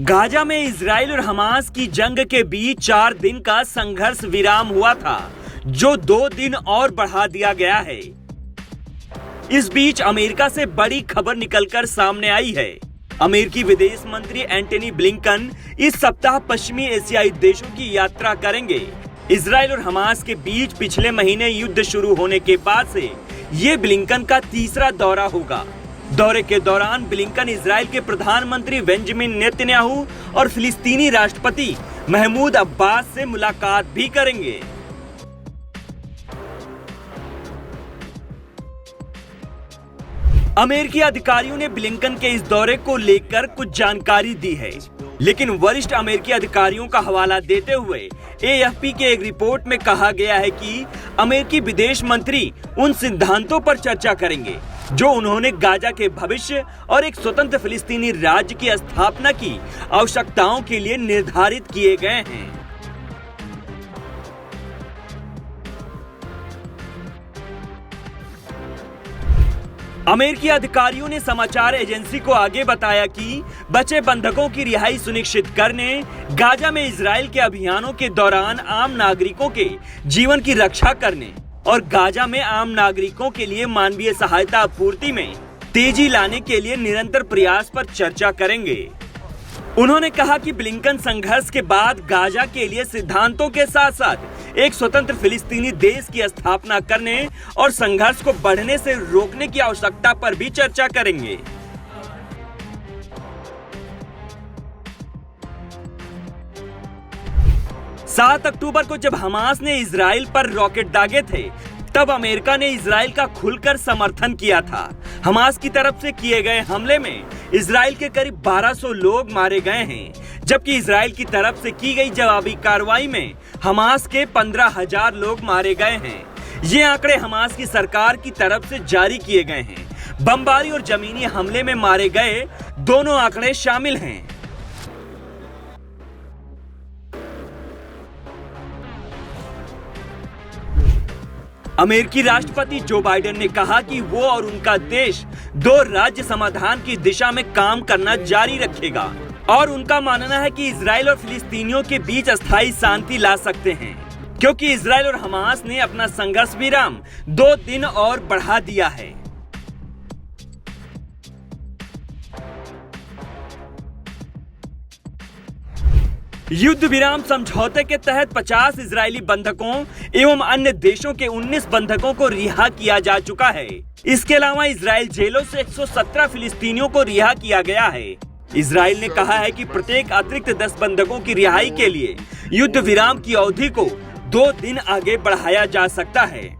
Gaza में Israel और Hamas की जंग के बीच 4 दिन का संघर्ष विराम हुआ था, जो 2 दिन और बढ़ा दिया गया है। इस बीच अमेरिका से बड़ी खबर निकलकर सामने आई है। अमेरिकी विदेश मंत्री एंटनी ब्लिंकन इस सप्ताह पश्चिमी एशियाई देशों की यात्रा करेंगे। इजराइल और हमास के बीच पिछले महीने युद्ध शुरू होने के बाद से ये ब्लिंकन का तीसरा दौरा होगा। दौरे के दौरान ब्लिंकन इजराइल के प्रधानमंत्री बेंजामिन नेतन्याहू और फिलिस्तीनी राष्ट्रपति महमूद अब्बास से मुलाकात भी करेंगे। अमेरिकी अधिकारियों ने ब्लिंकन के इस दौरे को लेकर कुछ जानकारी दी है, लेकिन वरिष्ठ अमेरिकी अधिकारियों का हवाला देते हुए एएफपी के एक रिपोर्ट में कहा गया है कि अमेरिकी विदेश मंत्री उन सिद्धांतों पर चर्चा करेंगे जो उन्होंने गाजा के भविष्य और एक स्वतंत्र फिलिस्तीनी राज्य की स्थापना की आवश्यकताओं के लिए निर्धारित किए गए हैं। अमेरिकी अधिकारियों ने समाचार एजेंसी को आगे बताया कि बचे बंधकों की रिहाई सुनिश्चित करने, गाजा में इजराइल के अभियानों के दौरान आम नागरिकों के जीवन की रक्षा करने और गाजा में आम नागरिकों के लिए मानवीय सहायता आपूर्ति में तेजी लाने के लिए निरंतर प्रयास पर चर्चा करेंगे। उन्होंने कहा कि ब्लिंकन संघर्ष के बाद गाजा के लिए सिद्धांतों के साथ साथ एक स्वतंत्र फिलिस्तीनी देश की स्थापना करने और संघर्ष को बढ़ने से रोकने की आवश्यकता पर भी चर्चा करेंगे। सात अक्टूबर को जब हमास ने इजराइल पर रॉकेट दागे थे, तब अमेरिका ने इजराइल का खुलकर समर्थन किया था। हमास की तरफ से किए गए हमले में इजराइल के करीब 1200 लोग मारे गए हैं, जबकि इजराइल की तरफ से की गई जवाबी कार्रवाई में हमास के 15,000 लोग मारे गए हैं। ये आंकड़े हमास की सरकार की तरफ से जारी किए गए हैं। बमबारी और जमीनी हमले में मारे गए दोनों आंकड़े शामिल हैं। अमेरिकी राष्ट्रपति जो बाइडेन ने कहा कि वो और उनका देश 2 राज्य समाधान की दिशा में काम करना जारी रखेगा और उनका मानना है कि इजराइल और फिलिस्तीनियों के बीच अस्थायी शांति ला सकते हैं, क्योंकि इजराइल और हमास ने अपना संघर्ष विराम 2 दिन और बढ़ा दिया है। युद्ध विराम समझौते के तहत 50 इजरायली बंधकों एवं अन्य देशों के 19 बंधकों को रिहा किया जा चुका है। इसके अलावा इजराइल जेलों से 117 फिलिस्तीनियों को रिहा किया गया है। इजराइल ने कहा है कि प्रत्येक अतिरिक्त 10 बंधकों की रिहाई के लिए युद्ध विराम की अवधि को 2 दिन आगे बढ़ाया जा सकता है।